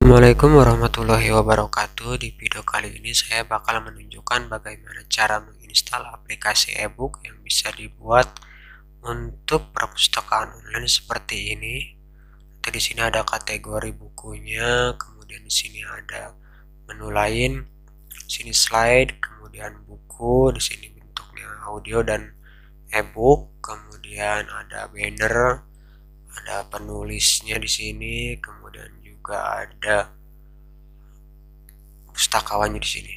Assalamualaikum warahmatullahi wabarakatuh. Di video kali ini saya bakal menunjukkan bagaimana cara menginstal aplikasi ebook yang bisa dibuat untuk perpustakaan online seperti ini. Nanti di sini ada kategori bukunya, kemudian di sini ada menu lain, di sini slide, kemudian buku, di sini bentuknya audio dan ebook, kemudian ada banner, ada penulisnya di sini, kemudian juga ada pustakawannya di sini.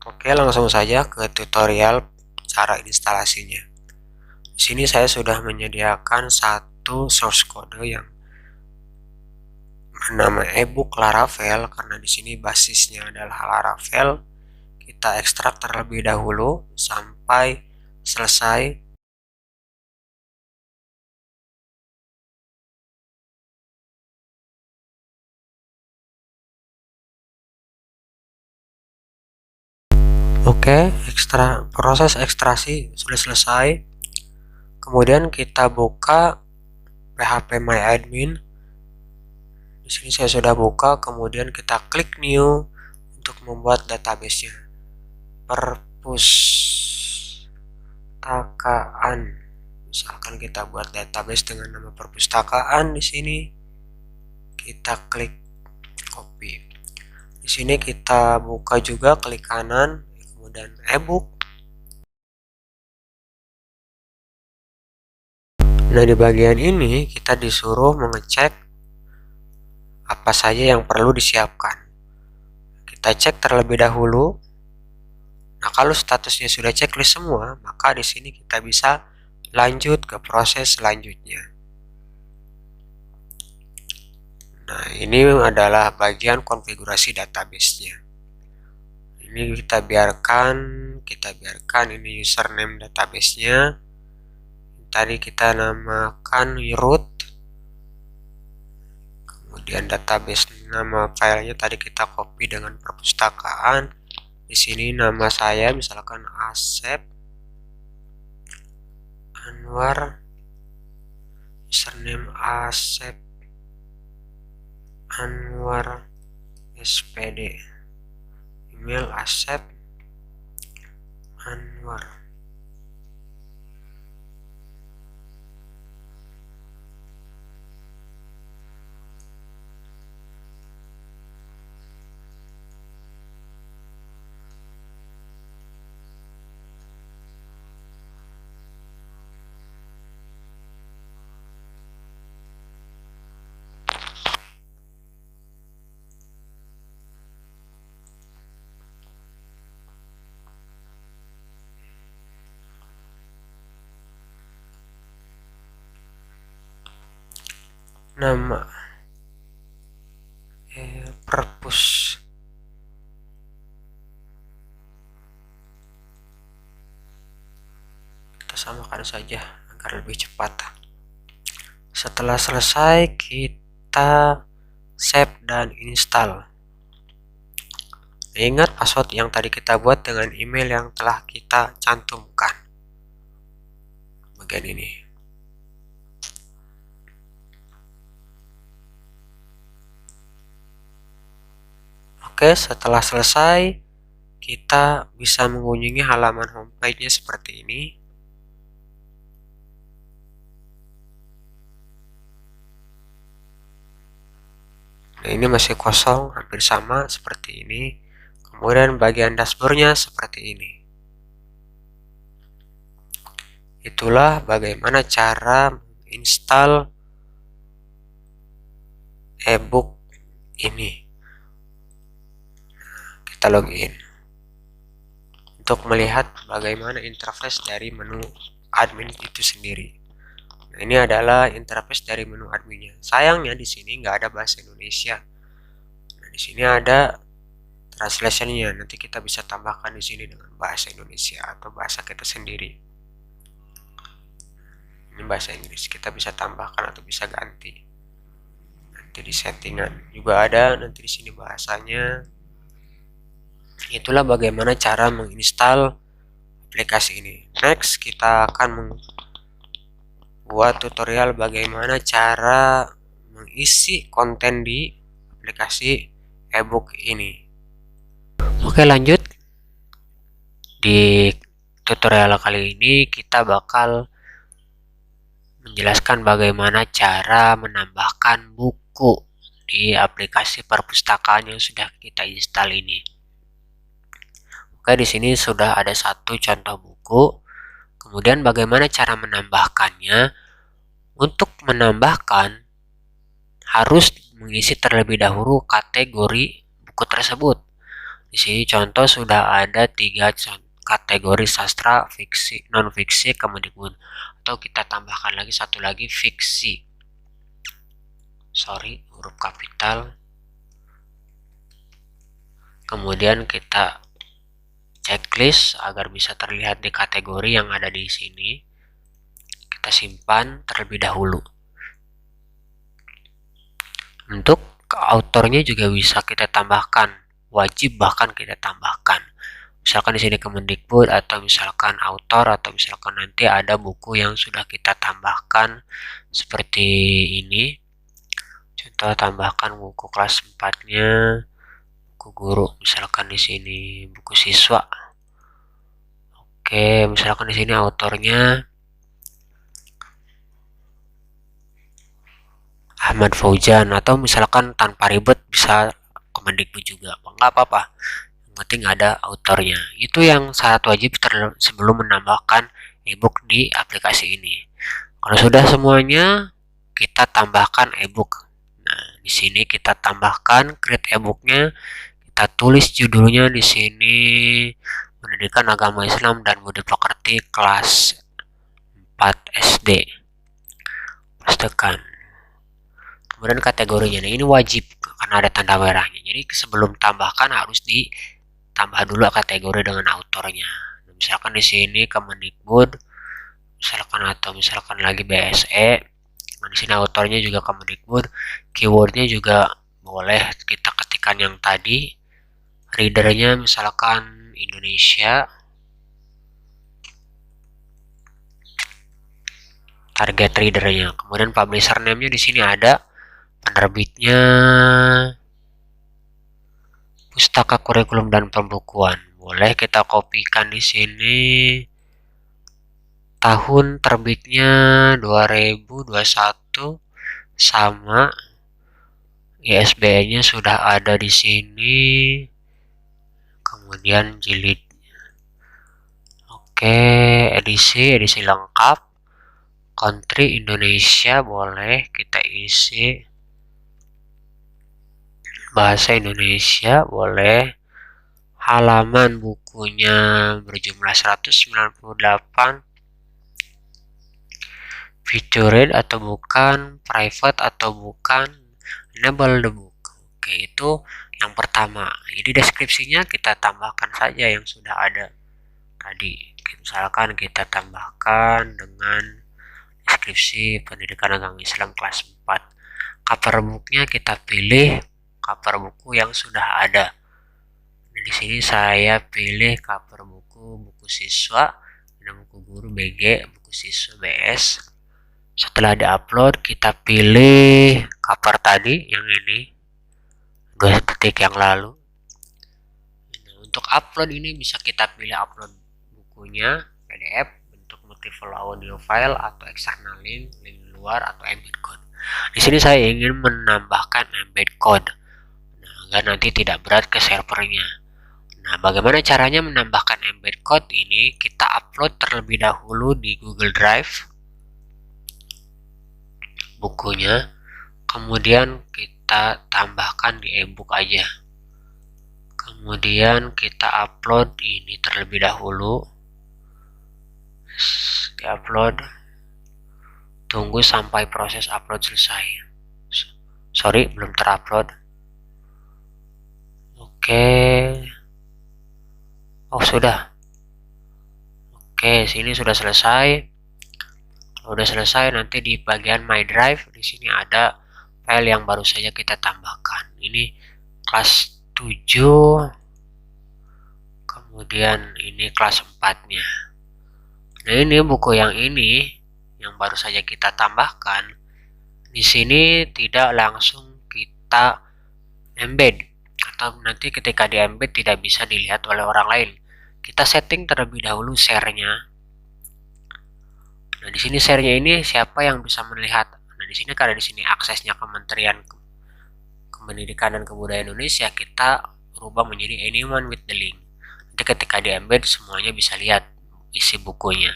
Oke, langsung saja ke tutorial cara instalasinya. Di sini saya sudah menyediakan satu source code yang bernama ebook Laravel karena di sini basisnya adalah Laravel. Kita ekstrak terlebih dahulu sampai selesai. Oke, proses ekstraksi sudah selesai. Kemudian kita buka phpMyAdmin. Di sini saya sudah buka, kemudian kita klik new untuk membuat database-nya. Perpustakaan. Misalkan kita buat database dengan nama perpustakaan di sini. Kita klik copy. Di sini kita buka juga, klik kanan, kemudian ebook. Nah, di bagian ini kita disuruh mengecek apa saja yang perlu disiapkan. Kita cek terlebih dahulu. Nah, kalau statusnya sudah checklist semua, maka di sini kita bisa lanjut ke proses selanjutnya. Nah, ini adalah bagian konfigurasi database-nya. Ini kita biarkan ini username database-nya. Tadi kita namakan root. Kemudian database nama filenya tadi kita copy dengan perpustakaan. Di sini nama saya misalkan Asep Anwar, username Asep Anwar SPD, email Asep Anwar. Nama perpus kita samakan saja agar lebih cepat. Setelah selesai kita save dan install. Ingat password yang tadi kita buat dengan email yang telah kita cantumkan bagian ini. Oke, setelah selesai kita bisa mengunjungi halaman homepage-nya seperti ini. Nah, ini masih kosong, hampir sama seperti ini. Kemudian bagian dashboard-nya seperti ini. Itulah bagaimana cara install ebook ini. Kita login untuk melihat bagaimana interface dari menu admin itu sendiri. Nah, ini adalah interface dari menu adminnya. Sayangnya di sini nggak ada bahasa Indonesia. Nah, di sini ada translation-nya. Nanti kita bisa tambahkan di sini dengan bahasa Indonesia atau bahasa kita sendiri. Ini bahasa Inggris. Kita bisa tambahkan atau bisa ganti. Nanti di settingan juga ada. Nanti di sini bahasanya. Itulah bagaimana cara menginstal aplikasi ini. Next, kita akan membuat tutorial bagaimana cara mengisi konten di aplikasi ebook ini. Oke, lanjut. Di tutorial kali ini kita bakal menjelaskan bagaimana cara menambahkan buku di aplikasi perpustakaan yang sudah kita install ini. Oke, di sini sudah ada satu contoh buku. Kemudian bagaimana cara menambahkannya? Untuk menambahkan harus mengisi terlebih dahulu kategori buku tersebut. Di sini contoh sudah ada 3 kategori: sastra, fiksi, non-fiksi, Kemendikbud. Atau kita tambahkan lagi satu lagi, fiksi. Sorry, huruf kapital. Kemudian kita checklist agar bisa terlihat di kategori yang ada di sini. Kita simpan terlebih dahulu. Untuk autornya juga bisa kita tambahkan, wajib bahkan kita tambahkan. Misalkan di sini Kemendikbud, atau misalkan autor, atau misalkan nanti ada buku yang sudah kita tambahkan seperti ini. Contoh, tambahkan buku kelas 4-nya, buku guru, misalkan di sini buku siswa. Oke, misalkan di sini autornya Ahmad Fauzan, atau misalkan tanpa ribet bisa Kemendikbud juga, nggak apa-apa. Yang penting ada autornya. Itu yang syarat wajib sebelum menambahkan ebook di aplikasi ini. Kalau sudah semuanya, kita tambahkan ebook. Nah, di sini kita tambahkan create ebooknya. Kita tulis judulnya di sini, Pendidikan Agama Islam dan Budi Pekerti kelas 4 SD. Pastikan. Kemudian kategorinya, nah ini wajib karena ada tanda merahnya. Jadi sebelum tambahkan harus ditambah dulu kategori dengan autornya. Nah, misalkan di sini Kemendikbud, misalkan, atau misalkan lagi BSE. Nah, di sini autornya juga Kemendikbud. Keywordnya juga boleh kita ketikkan yang tadi. Readernya misalkan Indonesia. Target readernya. Kemudian publisher name-nya di sini ada. Penerbitnya Pustaka Kurikulum dan Pembukuan. Boleh kita kopikan di sini. Tahun terbitnya 2021 sama ISBN-nya sudah ada di sini. Kemudian jilid. Oke, edisi lengkap. Country Indonesia boleh kita isi. Bahasa Indonesia boleh. Halaman bukunya berjumlah 198. Featured atau bukan, private atau bukan, enable the book. Oke, itu yang pertama. Jadi deskripsinya kita tambahkan saja yang sudah ada tadi. Misalkan kita tambahkan dengan deskripsi Pendidikan Agama Islam kelas 4. Cover booknya kita pilih cover buku yang sudah ada. Nah, di sini saya pilih cover buku siswa, ada buku guru BG, buku siswa BS. Setelah diupload, kita pilih cover tadi yang ini 2 detik yang lalu. Nah, untuk upload ini bisa kita pilih upload bukunya PDF, bentuk multiple audio file, atau external link luar, atau embed code. Di sini saya ingin menambahkan embed code, nah, agar nanti tidak berat ke servernya. Nah, bagaimana caranya menambahkan embed code ini? Kita upload terlebih dahulu di Google Drive bukunya, kemudian kita tambahkan di ebook aja. Kemudian kita upload ini terlebih dahulu. Di-upload. Tunggu sampai proses upload selesai. Sorry, belum terupload. Oke. Oh, sudah. Oke, sini sudah selesai. Udah selesai, nanti di bagian My Drive di sini ada file yang baru saja kita tambahkan. Ini kelas 7. Kemudian ini kelas 4-nya. Nah, ini buku yang ini yang baru saja kita tambahkan. Di sini tidak langsung kita embed, atau nanti ketika di embed tidak bisa dilihat oleh orang lain. Kita setting terlebih dahulu share-nya. Nah, di sini share-nya ini siapa yang bisa melihat? Nah, di sini karena di sini aksesnya Kementerian Pendidikan dan Kebudayaan Indonesia, kita rubah menjadi anyone with the link. Nanti ketika di embed semuanya bisa lihat isi bukunya.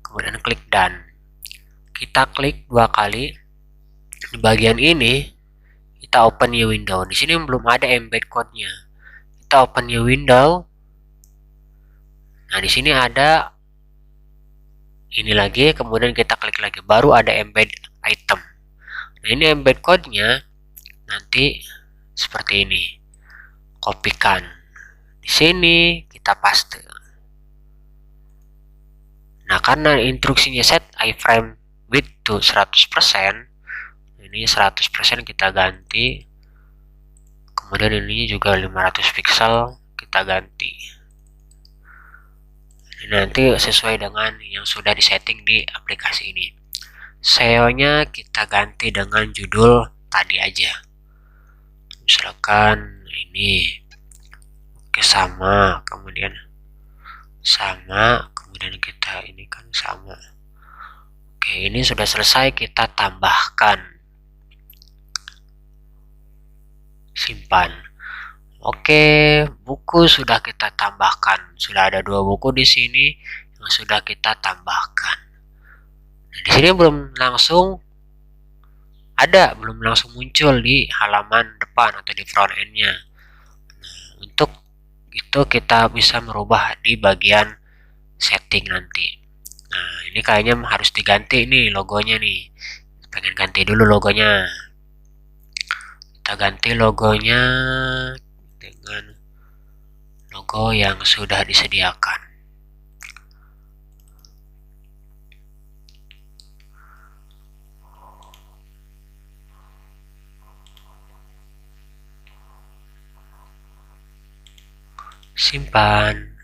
Kemudian klik done. Kita klik 2 kali. Di bagian ini kita open new window. Di sini belum ada embed code-nya. Kita open new window. Nah, di sini ada ini lagi, kemudian kita klik lagi, baru ada embed item. Nah, ini embed code-nya nanti seperti ini. Kopikan. Di sini kita paste. Nah, karena instruksinya set iframe width to 100%, ini 100% kita ganti. Kemudian ini juga 500 pixel kita ganti. Ini nanti sesuai dengan yang sudah disetting di aplikasi ini. SEO-nya kita ganti dengan judul tadi aja. Misalkan ini. Oke, sama, kemudian kita ini kan sama. Oke, ini sudah selesai, kita tambahkan. Simpan. Oke, buku sudah kita tambahkan. Sudah ada 2 buku di sini yang sudah kita tambahkan. Nah, di sini belum langsung muncul di halaman depan atau di front end-nya. Nah, untuk itu kita bisa merubah di bagian setting nanti. Nah, ini kayaknya harus diganti nih logonya nih. Pengen ganti dulu logonya. Kita ganti logonya dengan logo yang sudah disediakan. Simpan.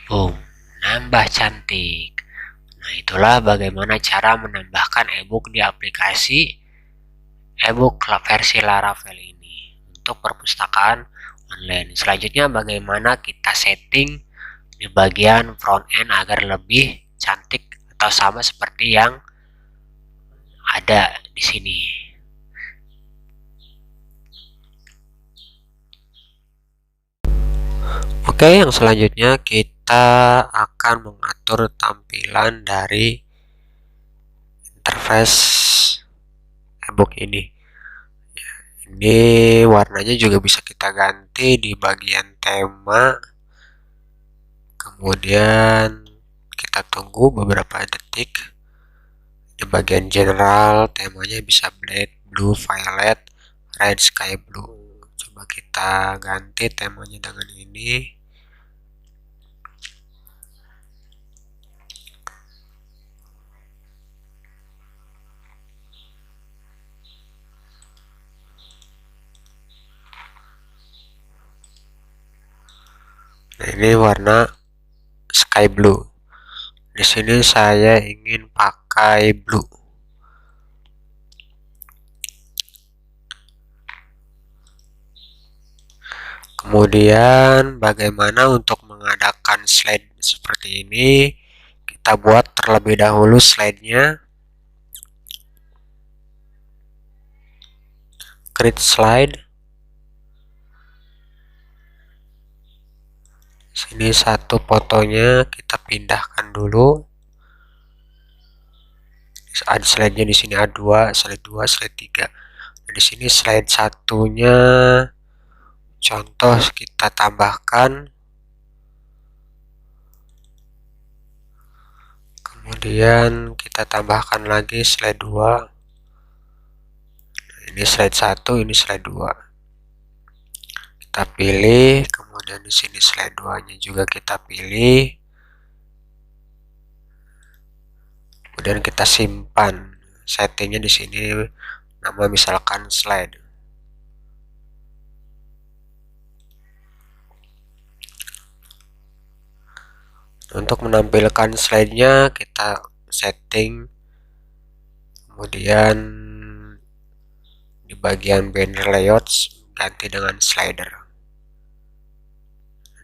Boom, nambah cantik. Nah, itulah bagaimana cara menambahkan ebook di aplikasi ebook versi Laravel ini untuk perpustakaan online. Selanjutnya bagaimana kita setting di bagian front end agar lebih cantik atau sama seperti yang ada di sini. Oke, yang selanjutnya kita akan mengatur tampilan dari interface ebook ini. Ini warnanya juga bisa kita ganti di bagian tema. Kemudian kita tunggu beberapa detik. Di bagian general temanya bisa black, blue, violet, red, sky blue. Coba kita ganti temanya dengan ini. Nah, ini warna sky blue. Di sini saya ingin pakai blue. Kemudian bagaimana untuk mengadakan slide seperti ini? Kita buat terlebih dahulu slide-nya. Create slide. Sini satu fotonya kita pindahkan dulu. Ada slide-nya di sini A2, slide 2, slide 3. Nah, di sini slide satunya contoh kita tambahkan. Kemudian kita tambahkan lagi slide 2. Ini slide 1, ini slide 2. Kita pilih, kemudian di sini slide 2-nya juga kita pilih. Kemudian kita simpan. Settingnya di sini nama misalkan slide. Untuk menampilkan slide-nya kita setting, kemudian di bagian banner layouts ganti dengan slider.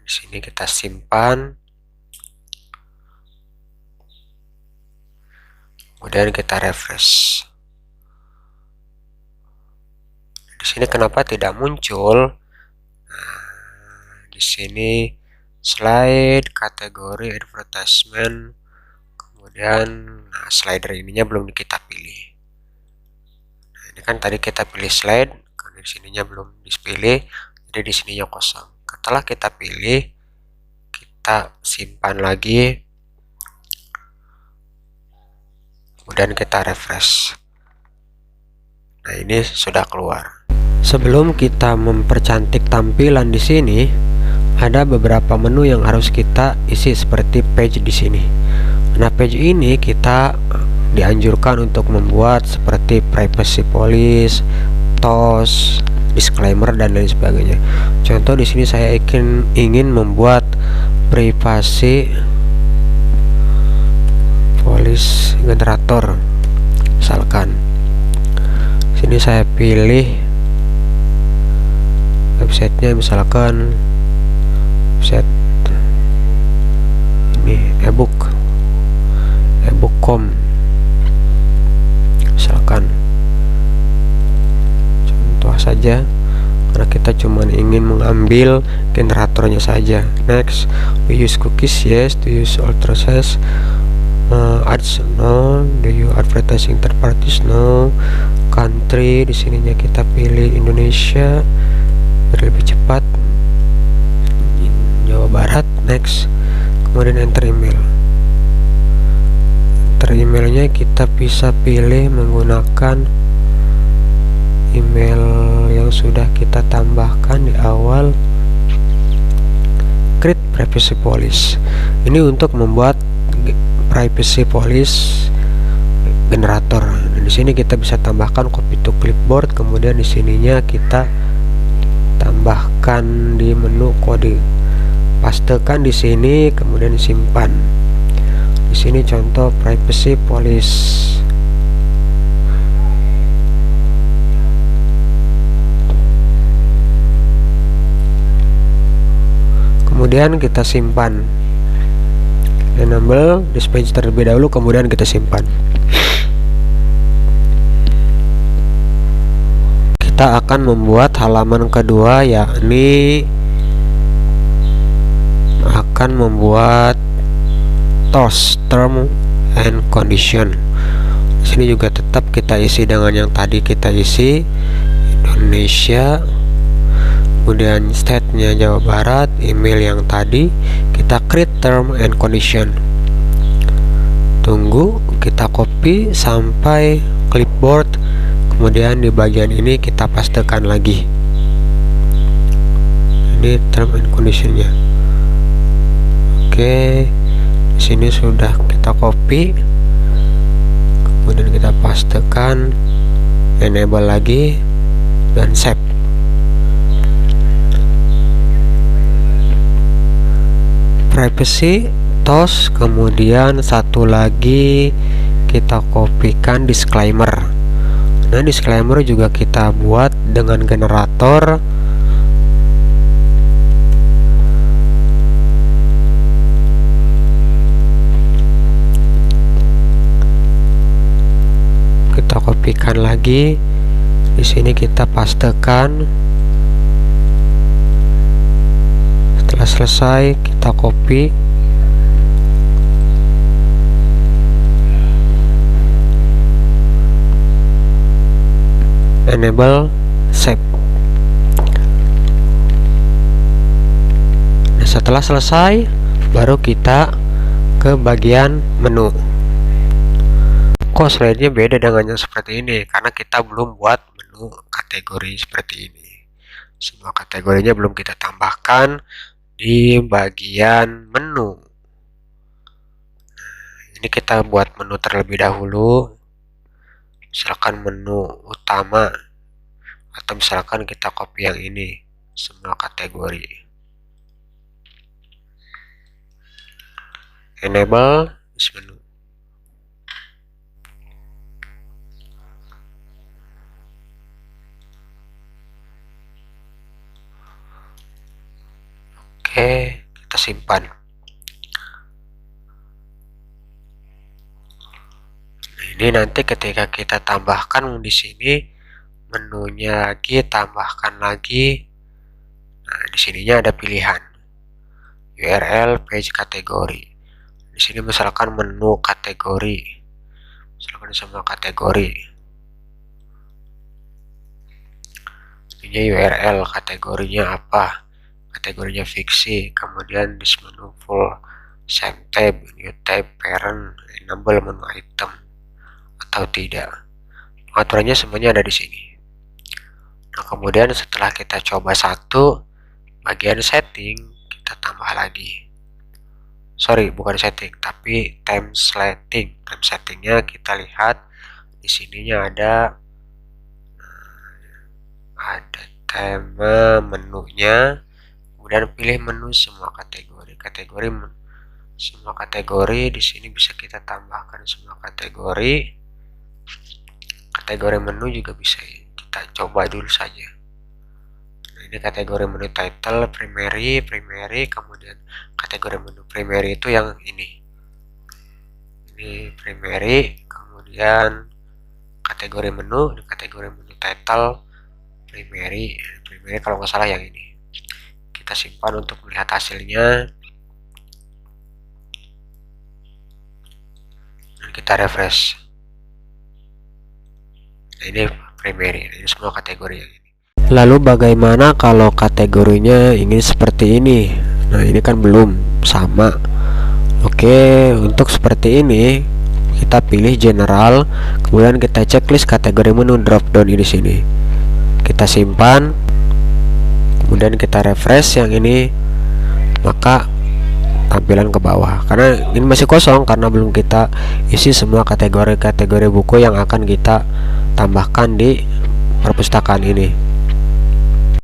Di sini kita simpan, kemudian kita refresh. Di sini kenapa tidak muncul? Di sini slide, kategori, advertisement, kemudian slider ininya belum kita pilih. Nah, ini kan tadi kita pilih slide, karena di sininya belum dipilih, jadi di sininya kosong. Setelah kita pilih, kita simpan lagi, kemudian kita refresh. Nah, ini sudah keluar. Sebelum kita mempercantik tampilan di sini, ada beberapa menu yang harus kita isi seperti page di sini. Nah, page ini kita dianjurkan untuk membuat seperti privacy policy, TOS, disclaimer dan lain sebagainya. Contoh di sini saya ingin membuat privacy policy generator. Misalkan sini saya pilih websitenya, misalkan website ini ebook.com misalkan, contoh saja karena kita cuma ingin mengambil generatornya saja. Next, we use cookies, yes. Do you use authorized ads, no. Do you advertising third parties, no. Country, di sininya kita pilih Indonesia biar lebih cepat, Jawa Barat. Next, kemudian enter email. Enter emailnya kita bisa pilih menggunakan email yang sudah kita tambahkan di awal. Create privacy policy. Ini untuk membuat privacy policy generator. Dan di sini kita bisa tambahkan copy to clipboard, kemudian di sininya kita tambahkan di menu kode, pastekan di sini, kemudian simpan. Di sini contoh privacy policy. Kemudian kita simpan. Enable this page terlebih dahulu, kemudian kita simpan. Kita akan membuat halaman kedua, yakni akan membuat TOS, term and condition. Di sini juga tetap kita isi dengan yang tadi kita isi, Indonesia, kemudian state-nya Jawa Barat, email yang tadi, kita create term and condition. Tunggu, kita copy sampai clipboard, kemudian di bagian ini kita pastekan lagi. Ini term and conditionnya. Oke, di sini sudah kita copy, kemudian kita pastekan, enable lagi, dan save. Privacy, TOS, kemudian satu lagi kita kopikan disclaimer. Nah, disclaimer juga kita buat dengan generator. Kita kopikan lagi. Di sini kita pastekan. Setelah selesai, kita copy. Enable, save. Nah, setelah selesai, baru kita ke bagian menu. Kok slide-nya beda dengan yang seperti ini? Karena kita belum buat menu kategori seperti ini. Semua kategorinya belum kita tambahkan di bagian menu. Ini kita buat menu terlebih dahulu. Misalkan menu utama, atau misalkan kita copy yang ini, semua kategori. enable this menu. Oke, kita simpan. Ini nanti ketika kita tambahkan di sini menunya lagi, tambahkan lagi. Nah, di sininya ada pilihan URL page kategori. Di sini misalkan menu kategori, misalkan semua kategori. Ini URL kategorinya apa? Kategorinya fiksi. Kemudian di menu full same tab, new tab, parent, enable menu item atau tidak. Pengaturannya semuanya ada di sini. Nah, kemudian setelah kita coba satu, bagian setting kita tambah lagi. Sorry, bukan setting, tapi time setting. Time settingnya kita lihat di sininya ada tema menunya. Kemudian pilih menu semua kategori. Semua kategori di sini bisa kita tambahkan semua kategori. Kategori menu juga bisa kita coba dulu saja. Nah, ini kategori menu title primary, kemudian kategori menu primary itu yang ini. Ini primary, kemudian kategori menu, kategori menu title primary kalau nggak salah yang ini. Kita simpan untuk melihat hasilnya. Dan kita refresh. Nah, ini primary, ini semua kategori yang ini. Lalu bagaimana kalau kategorinya ingin seperti ini? Nah, ini kan belum sama. Oke, untuk seperti ini kita pilih general, kemudian kita checklist kategori menu, drop down di sini. Kita simpan, kemudian kita refresh yang ini, maka tampilan ke bawah karena ini masih kosong karena belum kita isi semua kategori buku yang akan kita tambahkan di perpustakaan ini.